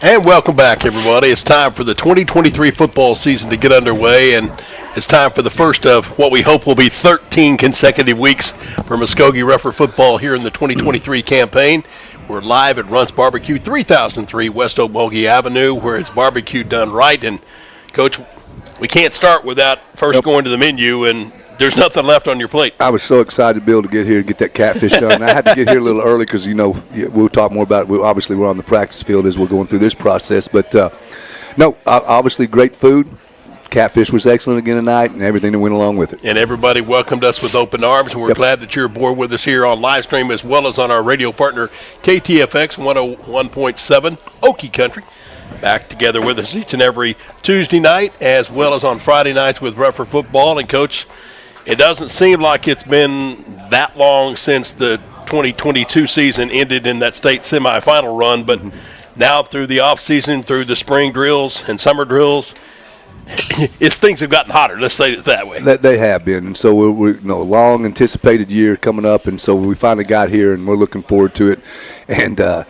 And welcome back, everybody. It's time for the 2023 football season to get underway, and it's time for the first of what we hope will be 13 consecutive weeks for Muskogee Rougher football here in the 2023 campaign. We're live at Runts Bar-B-Q, 3003 West Okmulgee Avenue, where it's barbecue done right. And, Coach, we can't start without first going to the menu, and there's nothing left on your plate. I was so excited to be able to get here and get that catfish done. I had to get here a little early because, we'll talk more about it. Obviously, we're on the practice field as we're going through this process. But, obviously great food. Catfish was excellent again tonight and everything that went along with it. And everybody welcomed us with open arms, and we're glad that you're aboard with us here on live stream as well as on our radio partner, KTFX 101.7 Okie Country. Back together with us each and every Tuesday night as well as on Friday nights with Rougher football. And, Coach, it doesn't seem like it's been that long since the 2022 season ended in that state semifinal run, but now through the offseason, through the spring drills and summer drills, things have gotten hotter. Let's say it that way. They have been, and so we're long anticipated year coming up, and so we finally got here, and we're looking forward to it. And I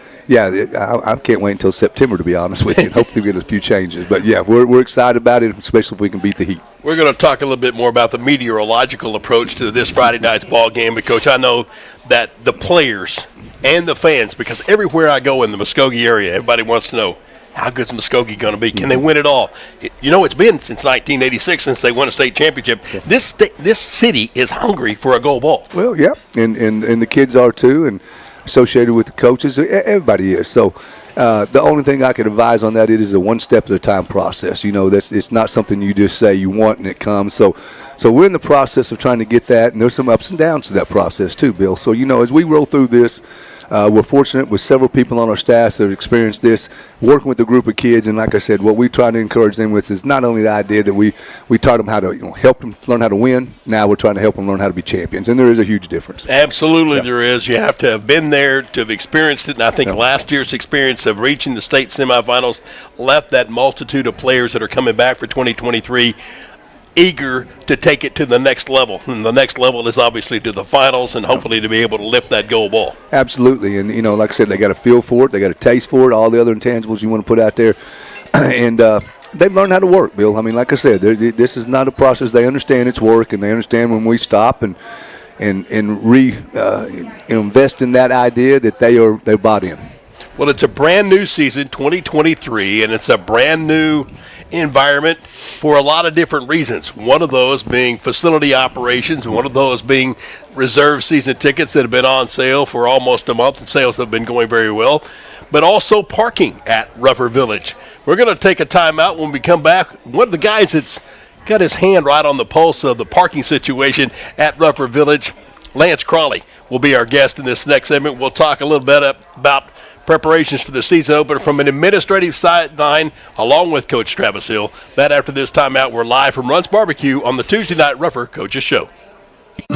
can't wait until September, to be honest with you. And hopefully we get a few changes, but we're excited about it, especially if we can beat the heat. We're going to talk a little bit more about the meteorological approach to this Friday night's ball game. But, Coach, I know that the players and the fans, because everywhere I go in the Muskogee area, everybody wants to know, how good's Muskogee going to be? Can they win it all? It's been since 1986 since they won a state championship. This city is hungry for a gold ball. Well, yeah, and the kids are too, and associated with the coaches, everybody is. So the only thing I can advise on that, it is a one step at a time process. It's not something you just say you want and it comes. So we're in the process of trying to get that, and there's some ups and downs to that process too, Bill. So as we roll through this, we're fortunate with several people on our staff that have experienced this, working with a group of kids. And like I said, what we try to encourage them with is not only the idea that we taught them how to help them learn how to win. Now we're trying to help them learn how to be champions, and there is a huge difference. Absolutely, there is. You have to have been there to have experienced it. And I think last year's experience of reaching the state semifinals left that multitude of players that are coming back for 2023 eager to take it to the next level. And the next level is obviously to the finals and hopefully to be able to lift that gold ball. Absolutely. And, like I said, they got a feel for it. They got a taste for it, all the other intangibles you want to put out there. And they've learned how to work, Bill. I mean, like I said, this is not a process. They understand its work, and they understand when we stop and invest in that idea that they're bought in. Well, it's a brand new season, 2023, and it's a brand new environment for a lot of different reasons. One of those being facility operations, one of those being reserve season tickets that have been on sale for almost a month, and sales have been going very well, but also parking at Rougher Village. We're going to take a timeout. When we come back, one of the guys that's got his hand right on the pulse of the parking situation at Rougher Village, Lance Crowley, will be our guest in this next segment. We'll talk a little bit about preparations for the season opener from an administrative sideline along with Coach Travis Hill. That after this timeout, we're live from Runts Bar-B-Q on the Tuesday Night Rougher Coaches Show.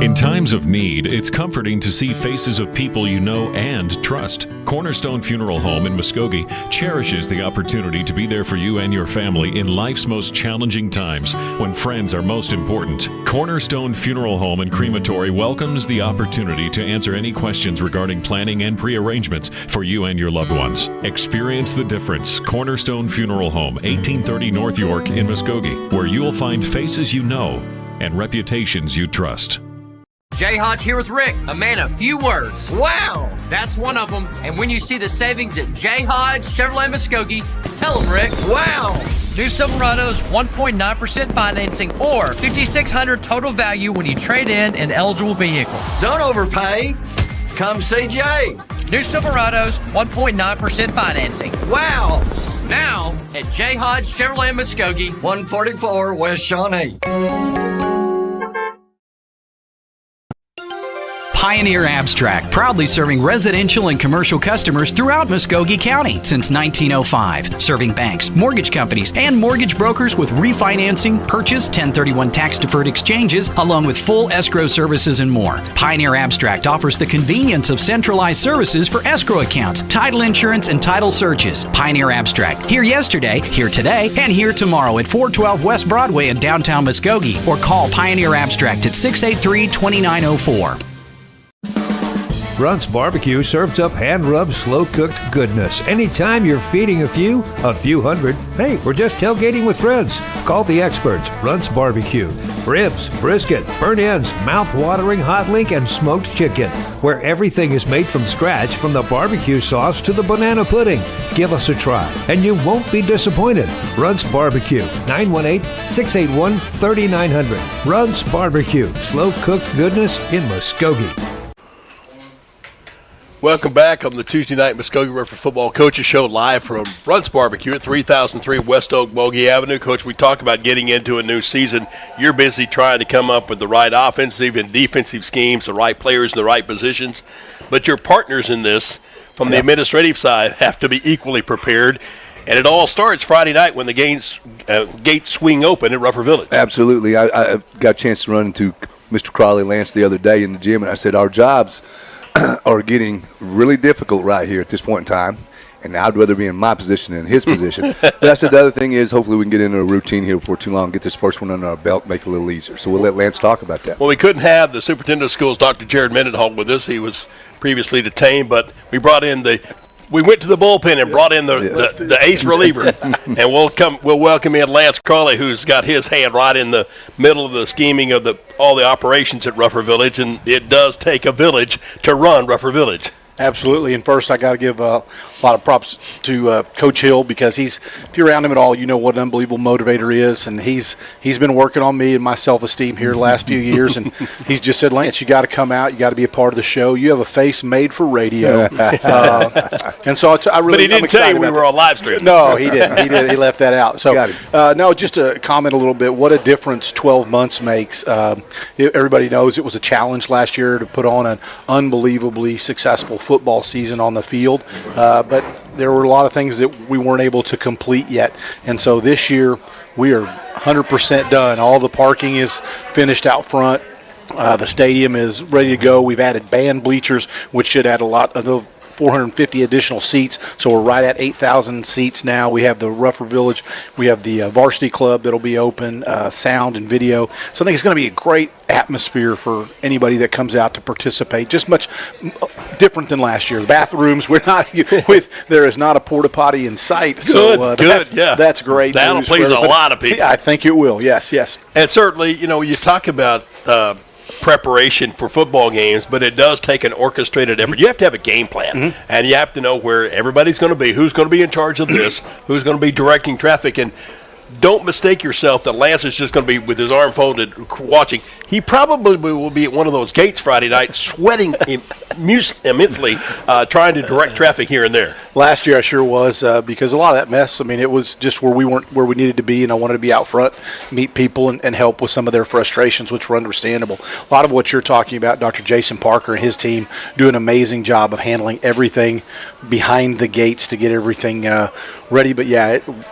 In times of need, it's comforting to see faces of people you know and trust. Cornerstone Funeral Home in Muskogee cherishes the opportunity to be there for you and your family in life's most challenging times when friends are most important. Cornerstone Funeral Home and Crematory welcomes the opportunity to answer any questions regarding planning and pre-arrangements for you and your loved ones. Experience the difference. Cornerstone Funeral Home, 1830 North York in Muskogee, where you'll find faces you know and reputations you trust. Jay Hodge here with Rick, a man of few words. Wow! That's one of them. And when you see the savings at Jay Hodge Chevrolet Muskogee, tell them, Rick. Wow! New Silverados, 1.9% financing or $5,600 total value when you trade in an eligible vehicle. Don't overpay. Come see Jay. New Silverados, 1.9% financing. Wow! Now at Jay Hodge Chevrolet Muskogee, 144 West Shawnee. Pioneer Abstract, proudly serving residential and commercial customers throughout Muskogee County since 1905, serving banks, mortgage companies, and mortgage brokers with refinancing, purchase, 1031 tax-deferred exchanges, along with full escrow services and more. Pioneer Abstract offers the convenience of centralized services for escrow accounts, title insurance, and title searches. Pioneer Abstract, here yesterday, here today, and here tomorrow at 412 West Broadway in downtown Muskogee, or call Pioneer Abstract at 683-2904. Runts Bar-B-Q serves up hand-rubbed, slow-cooked goodness. Anytime you're feeding a few hundred, hey, we're just tailgating with friends. Call the experts, Runts Bar-B-Q. Ribs, brisket, burnt ends, mouth-watering hot link, and smoked chicken, where everything is made from scratch, from the barbecue sauce to the banana pudding. Give us a try, and you won't be disappointed. Runts Bar-B-Q, 918-681-3900. Runts Bar-B-Q, slow-cooked goodness in Muskogee. Welcome back on the Tuesday night Muskogee River Football Coaches Show, live from Runts Bar-B-Q at 3003 West Oak Bogie Avenue. Coach, we talk about getting into a new season. You're busy trying to come up with the right offensive and defensive schemes, the right players in the right positions. But your partners in this, from the administrative side, have to be equally prepared. And it all starts Friday night when the gates swing open at Ruffer Village. Absolutely. I got a chance to run into Mr. Crowley Lance the other day in the gym, and I said, our jobs are getting really difficult right here at this point in time, and I'd rather be in my position than his position. But I said the other thing is hopefully we can get into a routine here before too long, get this first one under our belt, make it a little easier. So we'll let Lance talk about that. Well, we couldn't have the superintendent of schools, Dr. Jared Mendenhall, with us. He was previously detained, but we went to the bullpen and brought in the ace reliever, and we'll welcome in Lance Crowley, who's got his hand right in the middle of the scheming of all the operations at Ruffer Village, and it does take a village to run Ruffer Village. Absolutely, and first I got to give a lot of props to Coach Hill, because if you're around him at all, you know what an unbelievable motivator he is, and he's been working on me and my self-esteem here the last few years, and he's just said, Lance, you got to come out, you got to be a part of the show. You have a face made for radio, and so I really. But he didn't tell you we were on live stream. No, he didn't. He left that out. So no, just to comment a little bit, what a difference 12 months makes. Everybody knows it was a challenge last year to put on an unbelievably successful football season on the field, but there were a lot of things that we weren't able to complete yet, and so this year we are 100% done. All the parking is finished out front. The stadium is ready to go. We've added band bleachers, which should add a lot of the 450 additional seats, so we're right at 8,000 seats now. We have the Ruffer Village, we have the varsity club that'll be open, sound and video. So I think it's going to be a great atmosphere for anybody that comes out to participate. Just much different than last year. The bathrooms, there is not a porta potty in sight. That's great. That'll please a lot of people. Yeah, I think it will. Yes. And certainly, you talk about preparation for football games, but it does take an orchestrated effort. You have to have a game plan, and you have to know where everybody's going to be, who's going to be in charge of this, who's going to be directing traffic, and don't mistake yourself that Lance is just going to be with his arm folded watching. He probably will be at one of those gates Friday night, sweating immensely, trying to direct traffic here and there. Last year I sure was, because a lot of that mess, it was just where we weren't where we needed to be, and I wanted to be out front, meet people, and help with some of their frustrations, which were understandable. A lot of what you're talking about, Dr. Jason Parker and his team do an amazing job of handling everything behind the gates to get everything ready. But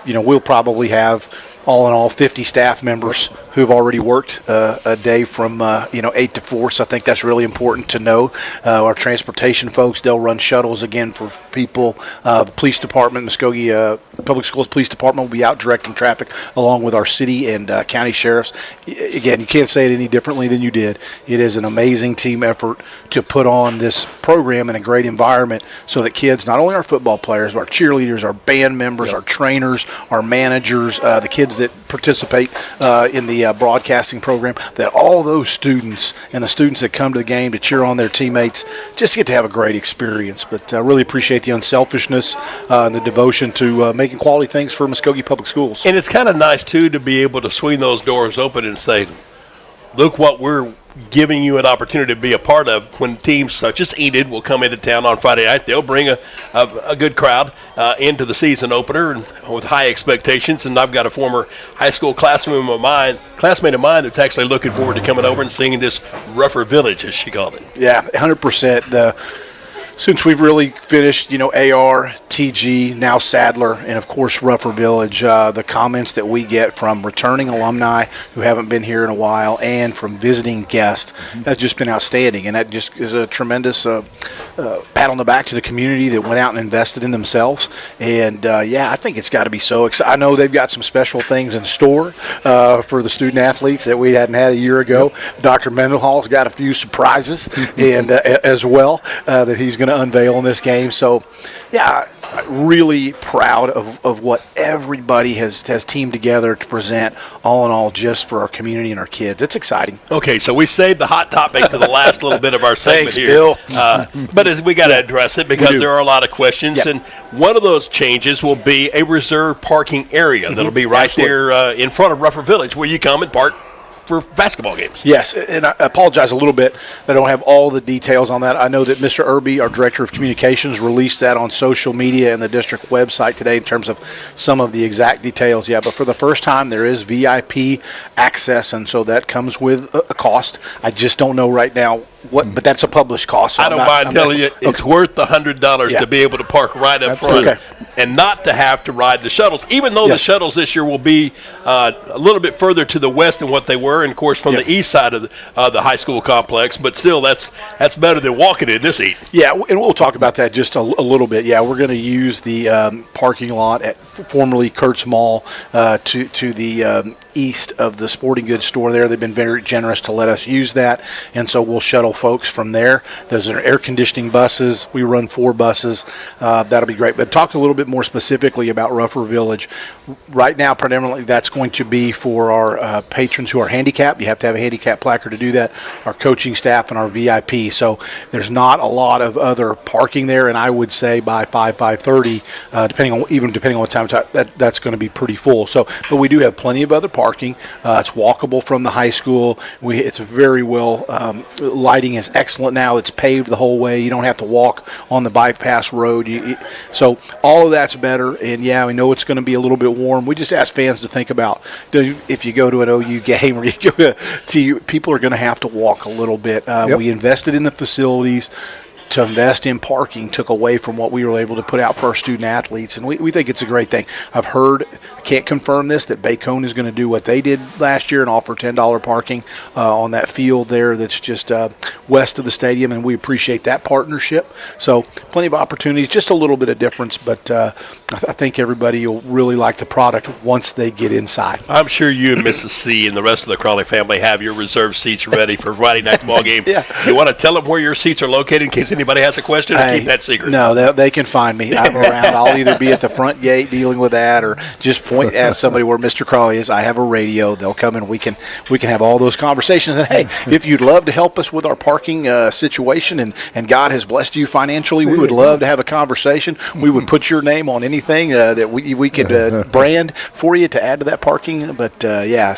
we'll probably have, all in all, 50 staff members who've already worked a day from 8 to 4. So I think that's really important to know. Our transportation folks, they'll run shuttles again for people. The police department, Muskogee Public Schools Police Department, will be out directing traffic along with our city and county sheriffs. Again, you can't say it any differently than you did. It is an amazing team effort to put on this program in a great environment so that kids, not only our football players, but our cheerleaders, our band members, our trainers, our managers, the kids that participate in the broadcasting program, that all those students and the students that come to the game to cheer on their teammates just get to have a great experience. But I really appreciate the unselfishness and the devotion to making quality things for Muskogee Public Schools. And it's kind of nice, too, to be able to swing those doors open and say, look what we're giving you an opportunity to be a part of. When teams such as Enid will come into town on Friday night, they'll bring a good crowd into the season opener and with high expectations. And I've got a former high school classmate of mine that's actually looking forward to coming over and singing this Ruffer Village, as she called it. Yeah, 100%. Since we've really finished, AR, TG, now Sadler, and of course Rougher Village. The comments that we get from returning alumni who haven't been here in a while and from visiting guests has just been outstanding, and that just is a tremendous pat on the back to the community that went out and invested in themselves. And I think it's got to be so exciting. I know they've got some special things in store for the student athletes that we hadn't had a year ago. Dr. Mendenhall's got a few surprises and as well that he's going to unveil in this game. So, really proud of what everybody has teamed together to present, all in all, just for our community and our kids. It's exciting. Okay, so we saved the hot topic to the last little bit of our segment Thanks, here. Bill. But we got to address it because there are a lot of questions, Yep. and one of those changes will be a reserved parking area that'll be right there in front of Rougher Village where you come and park for basketball games. Yes, and I apologize a little bit that I don't have all the details on that. I know that Mr. Irby, our Director of Communications, released that on social media and the district website today in terms of some of the exact details. Yeah, but for the first time, there is VIP access, and so that comes with a cost. I just don't know right now but that's a published cost. So I don't mind telling you, it's worth the $100 to be able to park right up front and not to have to ride the shuttles, even though the shuttles this year will be a little bit further to the west than what they were, and, of course, from the east side of the high school complex. But still, that's better than walking in this heat. Yeah, and we'll talk about that just a little bit. Yeah, we're going to use the parking lot at formerly Kurtz Mall to the east of the sporting goods store there. They've been very generous to let us use that, and so we'll shuttle folks from there. Those are air conditioning buses. We run 4 buses. That'll be great. But talk a little bit more specifically about Rougher Village. Right now, predominantly, that's going to be for our patrons who are handicapped. You have to have a handicap placard to do that. Our coaching staff and our VIP. So there's not a lot of other parking there, and I would say by 5:30, depending on what time that's going to be pretty full. So, but we do have plenty of other parking. It's walkable from the high school. It's very well lighting is excellent now. It's paved the whole way. You don't have to walk on the bypass road. So all of that's better. And we know it's going to be a little bit warm. We just ask fans to think about if you go to an OU game or you go to people are going to have to walk a little bit. We invested in the facilities. To invest in parking took away from what we were able to put out for our student athletes, and we think it's a great thing. I've heard, I can't confirm this, that Bacone is going to do what they did last year and offer $10 parking on that field there that's just west of the stadium, and we appreciate that partnership. So plenty of opportunities, just a little bit of difference, but I think everybody will really like the product once they get inside. I'm sure you and Mrs. C and the rest of the Crowley family have your reserved seats ready for Friday night ball game. You want to tell them where your seats are located in case anybody has a question, or keep that secret? No, they can find me. I'm around. I'll either be at the front gate dealing with that, or just ask somebody where Mr. Crowley is. I have a radio. They'll come and we can have all those conversations. And hey, if you'd love to help us with our parking situation, and God has blessed you financially, we would love to have a conversation. We would put your name on anything that we could brand for you to add to that parking. But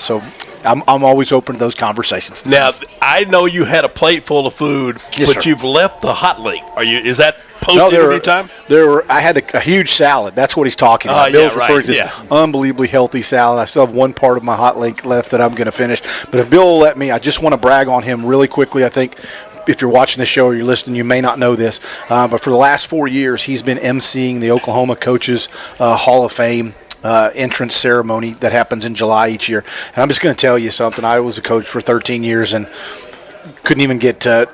so I'm always open to those conversations. Now, I know you had a plate full of food, but you've left the hot link. Is that post-interview time? I had a huge salad. That's what he's talking about. Bill's referring to this unbelievably healthy salad. I still have one part of my hot link left that I'm going to finish. But if Bill will let me, I just want to brag on him really quickly. I think if you're watching this show or you're listening, you may not know this, but for the last 4 years, he's been emceeing the Oklahoma Coaches Hall of Fame entrance ceremony that happens in July each year. And I'm just going to tell you something. I was a coach for 13 years and couldn't even get to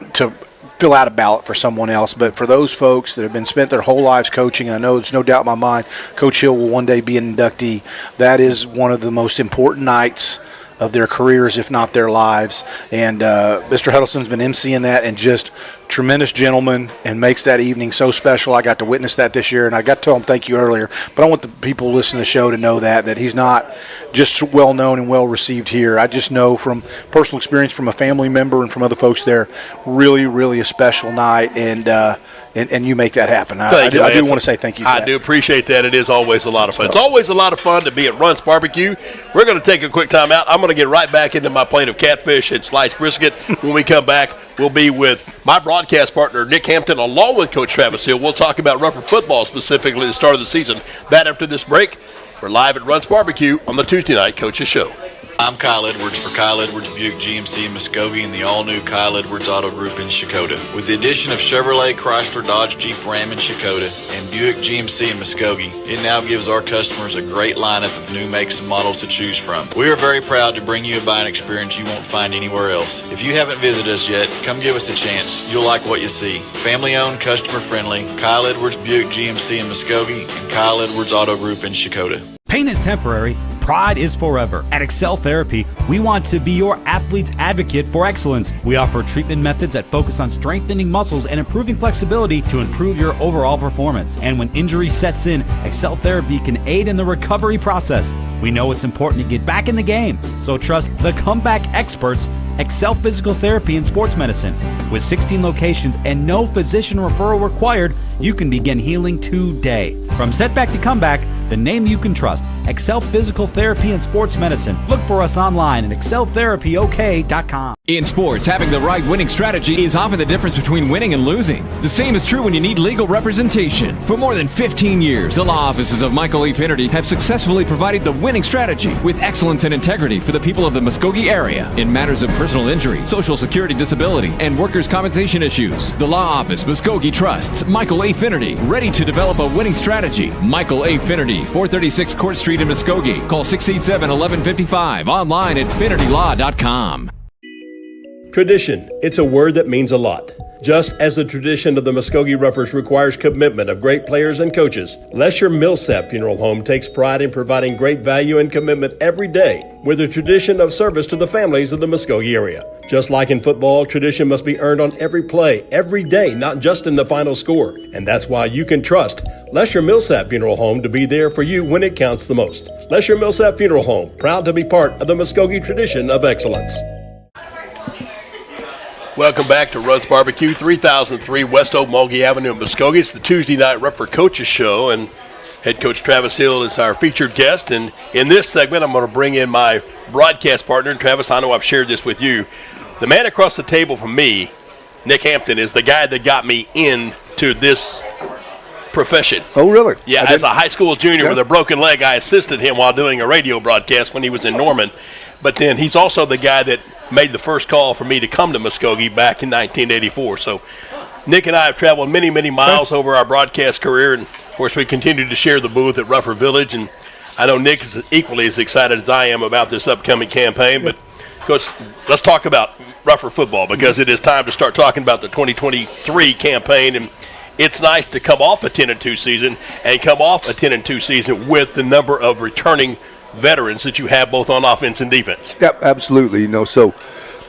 fill out a ballot for someone else. But for those folks that have been spent their whole lives coaching, and I know there's no doubt in my mind Coach Hill will one day be an inductee, that is one of the most important nights of their careers, if not their lives. And Mr. Huddleston's been emceeing that, and just tremendous gentleman, and makes that evening so special. I got to witness that this year, and I got to tell him thank you earlier. But I want the people listening to the show to know that he's not just well known and well received here. I just know from personal experience from a family member and from other folks there, really, really a special night, and you make that happen. I do want to say thank you for that. I do appreciate that. It is always a lot of fun. It's always a lot of fun to be at Runts Bar-B-Q. We're going to take a quick time out. I'm going to get right back into my plate of catfish and sliced brisket. When we come back, we'll be with my broadcast partner, Nick Hampton, along with Coach Travis Hill. We'll talk about Rougher football, specifically the start of the season. That after this break. We're live at Runts Bar-B-Q on the Tuesday Night Coaches Show. I'm Kyle Edwards for Kyle Edwards Buick GMC in Muskogee and the all-new Kyle Edwards Auto Group in Shakota. With the addition of Chevrolet, Chrysler, Dodge, Jeep, Ram in Shakota and Buick GMC in Muskogee, it now gives our customers a great lineup of new makes and models to choose from. We are very proud to bring you a buying experience you won't find anywhere else. If you haven't visited us yet, come give us a chance. You'll like what you see. Family-owned, customer-friendly, Kyle Edwards Buick GMC in Muskogee and Kyle Edwards Auto Group in Shakota. Pain is temporary, pride is forever. At Excel Therapy, we want to be your athlete's advocate for excellence. We offer treatment methods that focus on strengthening muscles and improving flexibility to improve your overall performance. And when injury sets in, Excel Therapy can aid in the recovery process. We know it's important to get back in the game, so trust the comeback experts, Excel Physical Therapy and Sports Medicine. With 16 locations and no physician referral required, you can begin healing today. From setback to comeback, the name you can trust, Excel Physical Therapy and Sports Medicine. Look for us online at exceltherapyok.com. In sports, having the right winning strategy is often the difference between winning and losing. The same is true when you need legal representation. For more than 15 years, the law offices of Michael E Finnerty have successfully provided the winning strategy with excellence and integrity for the people of the Muskogee area in matters of personal injury, social security disability, and workers' compensation issues. The law office, Muskogee trusts Michael A. Finnerty, ready to develop a winning strategy. Michael A. Finnerty, 436 Court Street in Muskogee. Call 687-1155. Online at finnertylaw.com. Tradition. It's a word that means a lot. Just as the tradition of the Muskogee Roughers requires commitment of great players and coaches, Lesher Millsap Funeral Home takes pride in providing great value and commitment every day with a tradition of service to the families of the Muskogee area. Just like in football, tradition must be earned on every play, every day, not just in the final score. And that's why you can trust Lesher Millsap Funeral Home to be there for you when it counts the most. Lesher Millsap Funeral Home, proud to be part of the Muskogee tradition of excellence. Welcome back to Runts Bar-B-Q, 3003 West Okmulgee Avenue in Muskogee. It's the Tuesday Night Rougher Coaches Show, and head coach Travis Hill is our featured guest. And in this segment, I'm going to bring in my broadcast partner. And Travis, I know I've shared this with you. The man across the table from me, Nick Hampton, is the guy that got me into this profession. Oh, really? Yeah, as a high school junior with a broken leg, I assisted him while doing a radio broadcast when he was in Norman. But then he's also the guy that made the first call for me to come to Muskogee back in 1984. So Nick and I have traveled many, many miles over our broadcast career, and of course we continue to share the booth at Rougher Village. And I know Nick is equally as excited as I am about this upcoming campaign. But Coach, let's talk about Rougher football, because it is time to start talking about the 2023 campaign. And it's nice to come off a 10-2 season and come off a 10-2 season with the number of returning veterans that you have both on offense and defense. Yep, absolutely. So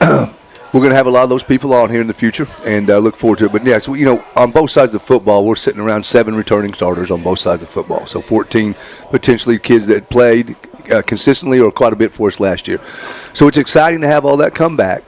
we're going to have a lot of those people on here in the future, and look forward to it. But, yeah, so, on both sides of football, we're sitting around 7 returning starters on both sides of football. So 14 potentially kids that played consistently or quite a bit for us last year. So it's exciting to have all that come back.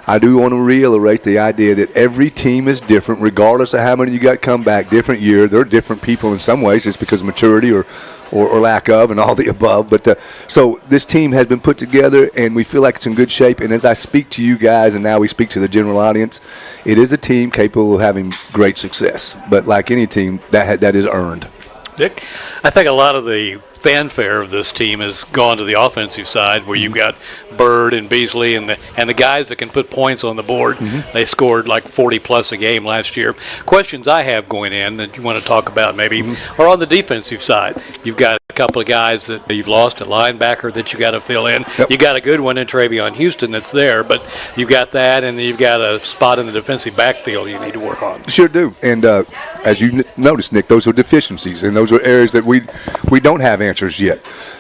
I do want to reiterate the idea that every team is different, regardless of how many you got come back, different year. They're different people in some ways. It's because of maturity or lack of and all the above. But so this team has been put together, and we feel like it's in good shape. And as I speak to you guys, and now we speak to the general audience, it is a team capable of having great success. But like any team, that is earned. Dick? I think a lot of the fanfare of this team has gone to the offensive side, where you've got Bird and Beasley and the guys that can put points on the board. They scored like 40-plus a game last year. Questions I have going in that you want to talk about maybe are on the defensive side. You've got a couple of guys that you've lost, a linebacker that you got to fill in. Yep. You got a good one in Travion Houston that's there, but you've got that, and then you've got a spot in the defensive backfield you need to work on. Sure do. And as you noticed, Nick, those are deficiencies, and those are areas that we don't have answers yet.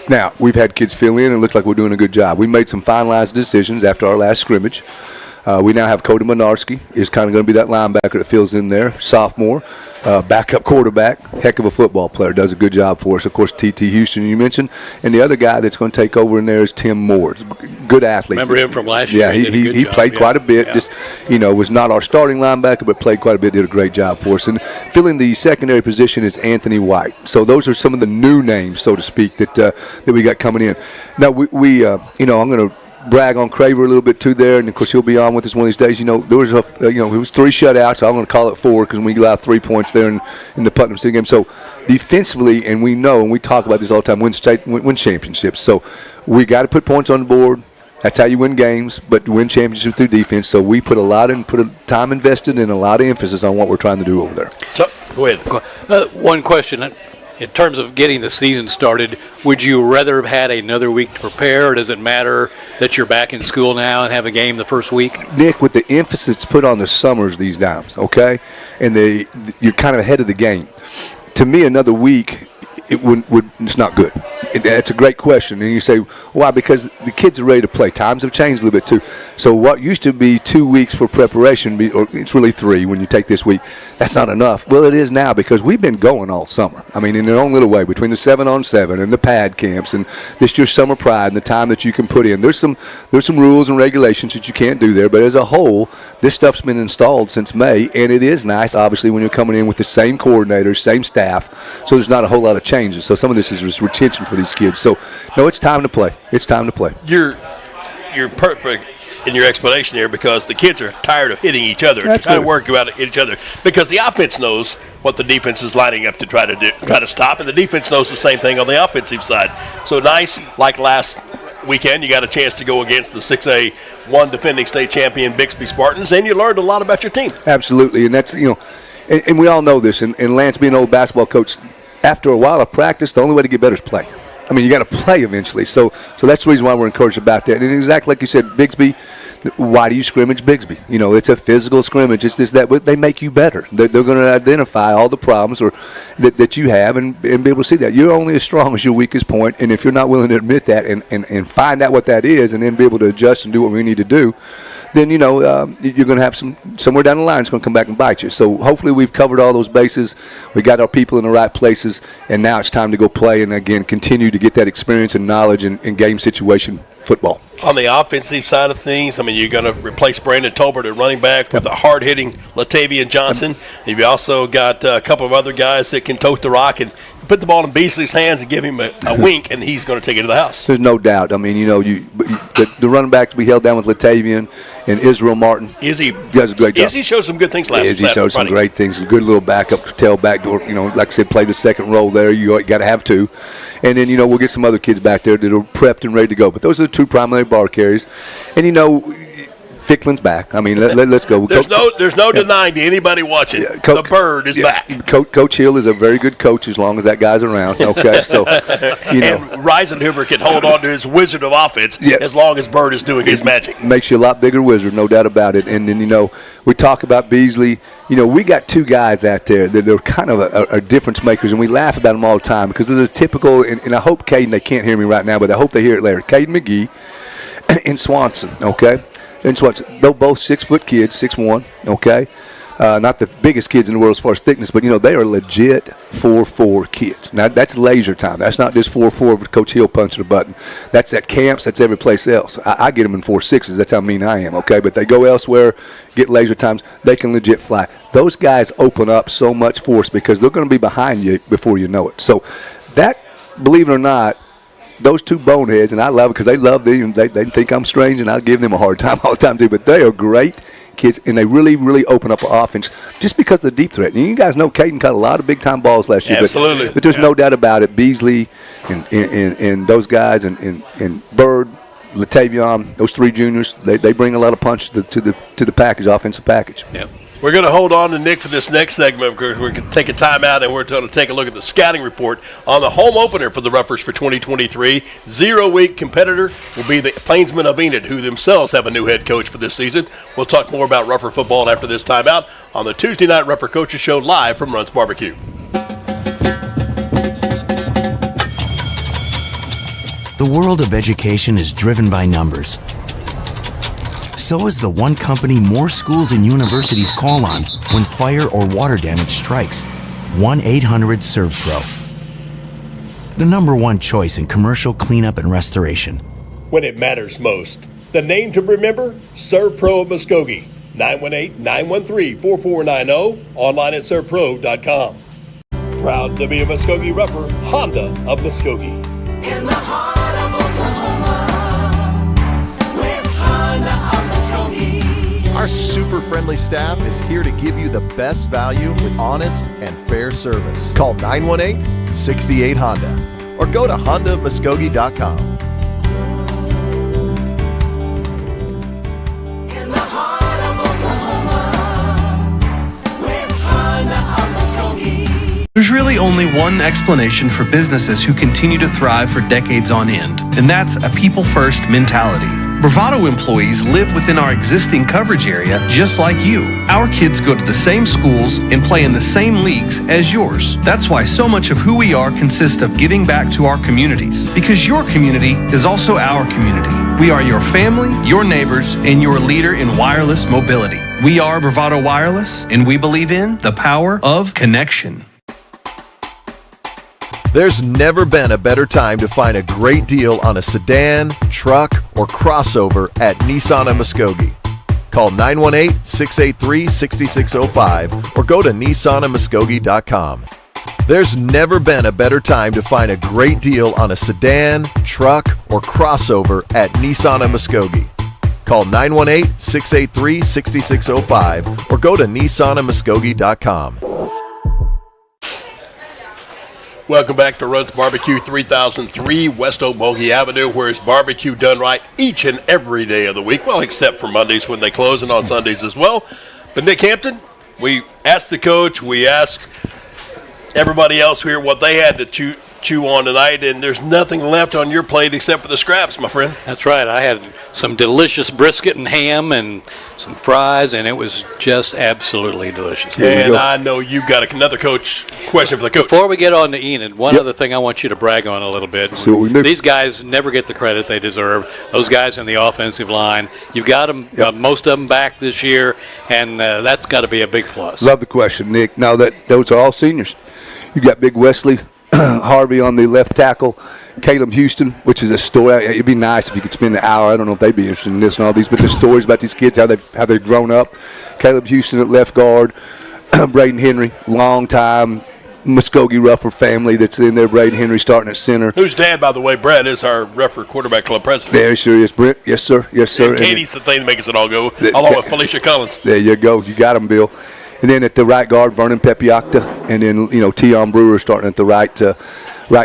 Now, we've had kids fill in, and it looks like we're doing a good job. We made some finalized decisions after our last scrimmage. We now have Coda Minarski is kind of going to be that linebacker that fills in there, sophomore, backup quarterback, heck of a football player, does a good job for us. Of course, T.T. Houston you mentioned, and the other guy that's going to take over in there is Tim Moore, good athlete. Remember him from last year? Yeah, he played quite a bit. Just was not our starting linebacker, but played quite a bit. Did a great job for us. And filling the secondary position is Anthony White. So those are some of the new names, so to speak, that we got coming in. Now I'm going to brag on Craver a little bit too there, and of course he'll be on with us one of these days. There was it was 3 shutouts. So I'm going to call it 4 because we allowed 3 points there in the Putnam City game. So defensively, and we know, and we talk about this all the time, win championships. So we got to put points on the board. That's how you win games, but to win championships through defense. So we put a time invested and a lot of emphasis on what we're trying to do over there. So, go ahead. One question. In terms of getting the season started, would you rather have had another week to prepare, or does it matter that you're back in school now and have a game the first week? Nick, with the emphasis put on the summers these times, okay, and you're kind of ahead of the game. To me, another week, it's not good. That's a great question. And you say, why? Because the kids are ready to play. Times have changed a little bit, too. So what used to be 2 weeks for preparation, or it's really 3 when you take this week, that's not enough. Well, it is now because we've been going all summer. I mean, in their own little way, between the 7-on-7 and the pad camps and this your summer pride and the time that you can put in. There's some rules and regulations that you can't do there, but as a whole, this stuff's been installed since May, and it is nice, obviously, when you're coming in with the same coordinators, same staff, so there's not a whole lot of changes. So some of this is just retention for these kids. So, no, it's time to play. It's time to play. You're perfect in your explanation here because the kids are tired of hitting each other, Absolutely. trying to work out at each other, because the offense knows what the defense is lining up to try to stop, and the defense knows the same thing on the offensive side. So nice, like last weekend, you got a chance to go against the 6A1 defending state champion Bixby Spartans, and you learned a lot about your team. Absolutely, and that's, and we all know this, and Lance being an old basketball coach, after a while of practice, the only way to get better is play. I mean, you got to play eventually. So that's the reason why we're encouraged about that. And exactly like you said, Bixby, why do you scrimmage Bixby? It's a physical scrimmage. It's this, that. They make you better. They're going to identify all the problems that you have and be able to see that. You're only as strong as your weakest point, and if you're not willing to admit that and find out what that is and then be able to adjust and do what we need to do, then, you're going to have somewhere down the line it's going to come back and bite you. So hopefully we've covered all those bases. We got our people in the right places, and now it's time to go play and, again, continue to get that experience and knowledge in game situation football. On the offensive side of things, I mean, you're going to replace Brandon Tolbert at running back with a hard-hitting Latavian Johnson. You've also got a couple of other guys that can tote the rock and put the ball in Beasley's hands and give him a wink, and he's going to take it to the house. There's no doubt. I mean, the running back to be held down with Latavian and Israel Martin. Izzy does a great job. Izzy showed some good things last night. Izzy showed some great things. A good little backup, tailback door. Like I said, play the second role there. You got to have two. And then, we'll get some other kids back there that are prepped and ready to go. But those are the two primary ball carries. And, Ficklin's back. I mean, let's go. There's no denying to anybody watching. The bird is back. Coach Hill is a very good coach as long as that guy's around. Okay, so and Reisenhuber can hold on to his wizard of offense as long as Bird is doing his magic. Makes you a lot bigger wizard, no doubt about it. And then we talk about Beasley. We got two guys out there that are kind of a difference makers, and we laugh about them all the time because they're typical. And I hope Caden, they can't hear me right now, but I hope they hear it later. Caden McGee and Swanson. Okay. And Swanson, they're both 6-foot kids, 6'1", okay? Not the biggest kids in the world as far as thickness, but, they are legit 4'4" kids. Now, that's laser time. That's not just 4'4" with Coach Hill punching a button. That's at camps. That's every place else. I get them in 4'6". That's how mean I am, okay? But they go elsewhere, get laser times. They can legit fly. Those guys open up so much force because they're going to be behind you before you know it. So that, believe it or not, those two boneheads, and I love it because they love me and they think I'm strange, and I give them a hard time all the time too. But they are great kids, and they really, really open up offense just because of the deep threat. And you guys know Caden caught a lot of big-time balls last year. Absolutely. But there's no doubt about it. Beasley and those guys and Bird, Latavian, those three juniors, they bring a lot of punch to the package, offensive package. Yeah. We're going to hold on to Nick for this next segment. We're going to take a time out, and we're going to take a look at the scouting report on the home opener for the Ruffers for 2023. 0-week competitor will be the Plainsmen of Enid, who themselves have a new head coach for this season. We'll talk more about Ruffer football after this timeout on the Tuesday Night Ruffer Coaches Show live from Runts Bar-B-Q. The world of education is driven by numbers. So is the one company more schools and universities call on when fire or water damage strikes. 1-800-SERVPRO. The #1 choice in commercial cleanup and restoration. When it matters most. The name to remember? Servpro of Muskogee. 918-913-4490. Online at servpro.com. Proud to be a Muskogee Ruffer, Honda of Muskogee. In the heart of Oklahoma, with Honda of Muskogee. Our super friendly staff is here to give you the best value with honest and fair service. Call 918-68-HONDA or go to hondaofmuskogee.com. There's really only one explanation for businesses who continue to thrive for decades on end, and that's a people-first mentality. Bravado employees live within our existing coverage area just like you. Our kids go to the same schools and play in the same leagues as yours. That's why so much of who we are consists of giving back to our communities, because your community is also our community. We are your family, your neighbors, and your leader in wireless mobility. We are Bravado Wireless, and we believe in the power of connection. There's never been a better time to find a great deal on a sedan, truck, or crossover at Nissan of Muskogee. Call 918-683-6605 or go to nissanofmuskogee.com. There's never been a better time to find a great deal on a sedan, truck, or crossover at Nissan of Muskogee. Call 918-683-6605 or go to nissanofmuskogee.com. Welcome back to Runts Bar-B-Q, 3003 West Okmulgee Avenue, where it's barbecue done right each and every day of the week, well, except for Mondays when they close and on Sundays as well. But Nick Hampton, we asked the coach, we asked everybody else here what they had to chew on tonight, and there's nothing left on your plate except for the scraps, my friend. That's right. I had some delicious brisket and ham and some fries, and it was just absolutely delicious. And I know you've got another question for the coach. Before we get on to Enid, one other thing I want you to brag on a little bit. See what we do. These guys never get the credit they deserve. Those guys in the offensive line, you've got them, most of them back this year, and that's got to be a big plus. Love the question, Nick. Now, those are all seniors. You got Big Wesley Harvey on the left tackle, Caleb Houston, which is a story. It'd be nice if you could spend an hour. I don't know if they'd be interested in this and all these, but the stories about these kids, how they've grown up. Caleb Houston at left guard, Braden Henry, long time Muskogee Ruffer family that's in there. Braden Henry starting at center. Whose dad, by the way, Brett, is our Ruffer quarterback club president. There, sure is. Brent, yes sir, yes sir. And Katie's the thing that makes it all go, along with Felicia Collins. There you go. You got him, Bill. And then at the right guard, Vernon Pepiacta, and then Tion Brewer starting at the right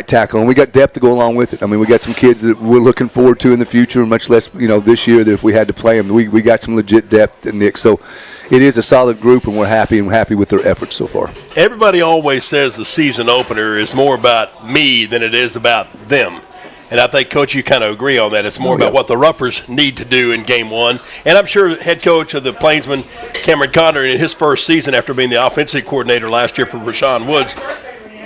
tackle, and we got depth to go along with it. I mean, we got some kids that we're looking forward to in the future, much less this year that if we had to play them, we got some legit depth, Nick. So it is a solid group, and we're happy with their efforts so far. Everybody always says the season opener is more about me than it is about them. And I think, Coach, you kind of agree on that. It's more about what the Ruffers need to do in Game 1. And I'm sure head coach of the Plainsmen, Cameron Conner, in his first season after being the offensive coordinator last year for Rashawn Woods,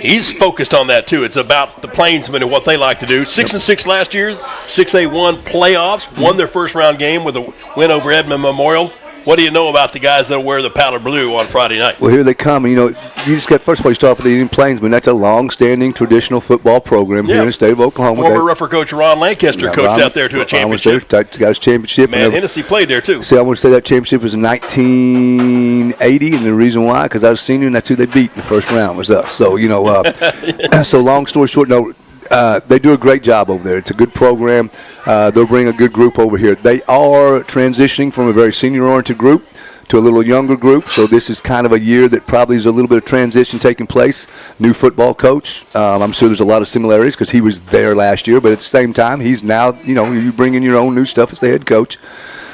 he's focused on that too. It's about the Plainsmen and what they like to do. 6-6 last year, 6A1 playoffs, won their first round game with a win over Edmond Memorial. What do you know about the guys that wear the powder blue on Friday night? Well, here they come. You just got, first of all, you start off with the Indian Plainsmen. That's a long-standing traditional football program here in the state of Oklahoma. Former Ruffer coach Ron Lancaster coached out there to a championship. Got his championship. Man, Hennessy played there too. See, I want to say that championship was in 1980, and the reason why, because I was a senior, and that's who they beat in the first round was us. So, so long story short, they do a great job over there. It's a good program. They'll bring a good group over here. They are transitioning from a very senior-oriented group to a little younger group, so this is kind of a year that probably is a little bit of transition taking place. New football coach. I'm sure there's a lot of similarities because he was there last year, but at the same time, he's now, you bring in your own new stuff as the head coach.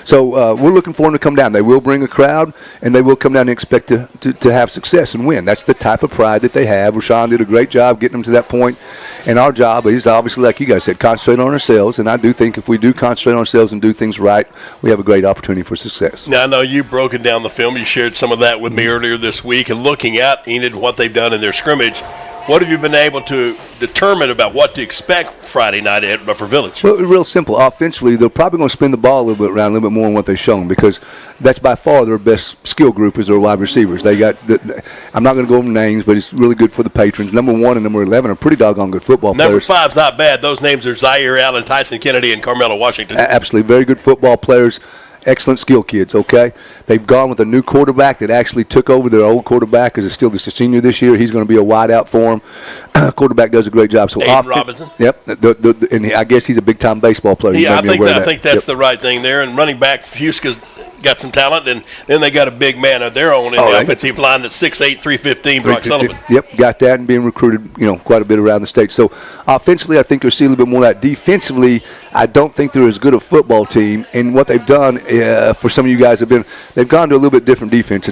So we're looking for them to come down. They will bring a crowd, and they will come down and expect to have success and win. That's the type of pride that they have. Rashawn did a great job getting them to that point, and our job is obviously, like you guys said, concentrate on ourselves, and I do think if we do concentrate on ourselves and do things right, we have a great opportunity for success. Now, I know you've broken down the film. You shared some of that with me earlier this week, and looking at Enid, what they've done in their scrimmage, what have you been able to determine about what to expect Friday night at Ruffer Village? Well, real simple. Offensively, they're probably going to spin the ball a little bit around, a little bit more than what they've shown, because that's by far their best skill group is their wide receivers. They got, I'm not going to go over names, but it's really good for the patrons. Number 1 and number 11 are pretty doggone good football players. Number 5's not bad. Those names are Zaire Allen, Tyson Kennedy, and Carmelo Washington. Absolutely. Very good football players. Excellent skill kids, okay? They've gone with a new quarterback that actually took over their old quarterback because it's still just a senior this year. He's going to be a wideout for him. Quarterback does a great job. So Aiden Robinson. Yep. And I guess he's a big-time baseball player. Yeah, I think that's the right thing there. And running back, Fuska's got some talent, and then they got a big man of their own in the offensive line that's 6'8", 315, Brock Sullivan. Yep, got that and being recruited, quite a bit around the state. So offensively, I think you'll see a little bit more of that. Defensively, I don't think they're as good a football team. And what they've done for some of you guys they've gone to a little bit different defense.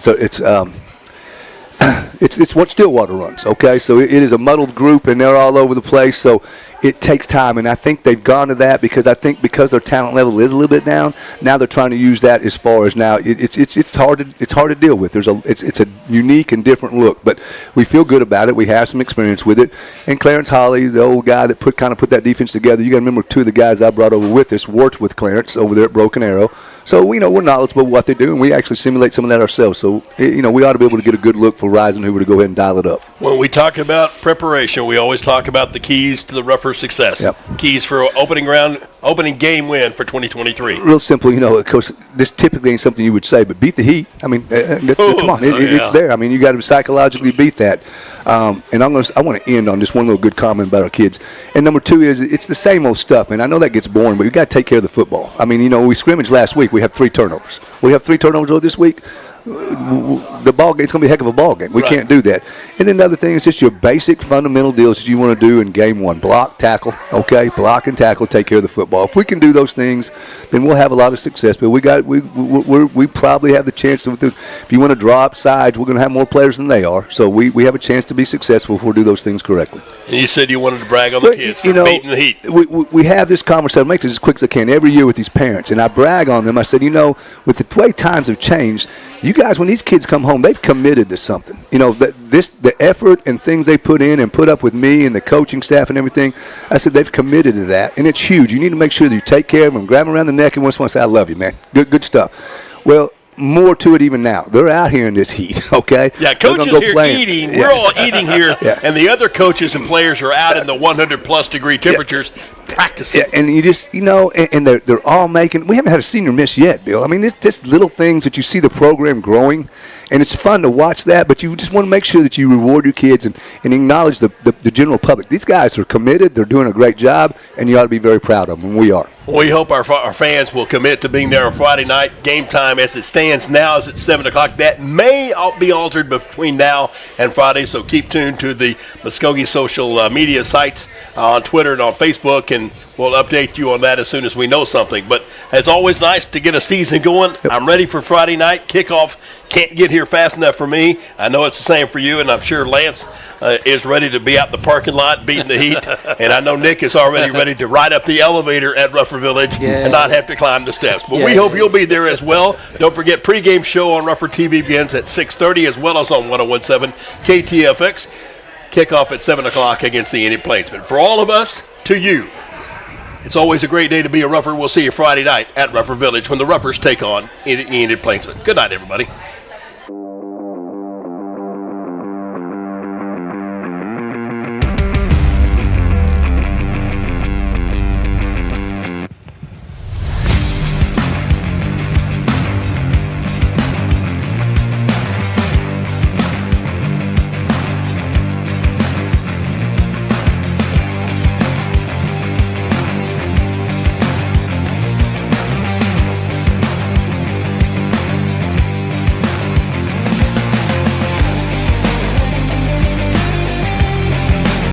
it's what Stillwater runs, okay? So it is a muddled group, and they're all over the place, so it takes time, and I think they've gone to that because their talent level is a little bit down. Now they're trying to use that as far as now it's hard to deal with. It's a unique and different look, but we feel good about it. We have some experience with it, and Clarence Holly, the old guy that put that defense together. You got to remember, two of the guys I brought over with us worked with Clarence over there at Broken Arrow, so we're knowledgeable of what they do, and we actually simulate some of that ourselves. So we ought to be able to get a good look for Rising Hoover to go ahead and dial it up. When we talk about preparation, we always talk about the keys to the Ruffer success. Yep. Keys for opening game win for 2023. Real simple, of course, this typically ain't something you would say, but beat the heat. I mean, come on, it's there. I mean, you got to psychologically beat that. And I want to end on just one little good comment about our kids. And number two is it's the same old stuff, man. I know that gets boring, but you got to take care of the football. I mean, we scrimmaged last week. We have 3 turnovers. We have 3 turnovers this week. The ball game, it's going to be a heck of a ball game. We can't do that. And then the other thing is just your basic fundamental deals that you want to do in game one. Block, tackle, okay? Block and tackle, take care of the football. If we can do those things, then we'll have a lot of success. But we probably have the chance to, if you want to draw up sides, we're going to have more players than they are. So we have a chance to be successful if we do those things correctly. And you said you wanted to brag on the kids for beating the heat. We have this conversation. I make this as quick as I can every year with these parents, and I brag on them. I said, with the way times have changed, you guys, when these kids come home, they've committed to something. The effort and things they put in and put up with me and the coaching staff and everything, I said they've committed to that, and it's huge. You need to make sure that you take care of them, grab them around the neck, and once in a while say, I love you, man. Good stuff. Well, more to it even now. They're out here in this heat, okay? Yeah, coaches here eating. We're all eating here, and the other coaches and players are out in the 100-plus degree temperatures practicing. Yeah, and you just, and they're all making – we haven't had a senior miss yet, Bill. I mean, it's just little things that you see the program growing, and it's fun to watch that, but you just want to make sure that you reward your kids and acknowledge the general public. These guys are committed. They're doing a great job, and you ought to be very proud of them, and we are. We hope our fans will commit to being there on Friday night. Game time as it stands now is at 7 o'clock. That may be altered between now and Friday, so keep tuned to the Muskogee social media sites on Twitter and on Facebook, and we'll update you on that as soon as we know something. But it's always nice to get a season going. Yep. I'm ready for Friday night. Kickoff can't get here fast enough for me. I know it's the same for you, and I'm sure Lance is ready to be out in the parking lot beating the heat. And I know Nick is already ready to ride up the elevator at Ruffer Village and not have to climb the steps. But we hope you'll be there as well. Don't forget, pregame show on Ruffer TV begins at 6:30 as well as on 101.7 KTFX. Kickoff at 7 o'clock against the Enid Plainsmen. For all of us, to you, it's always a great day to be a Ruffer. We'll see you Friday night at Ruffer Village when the Ruffers take on Enid Plainsmen. Good night, everybody.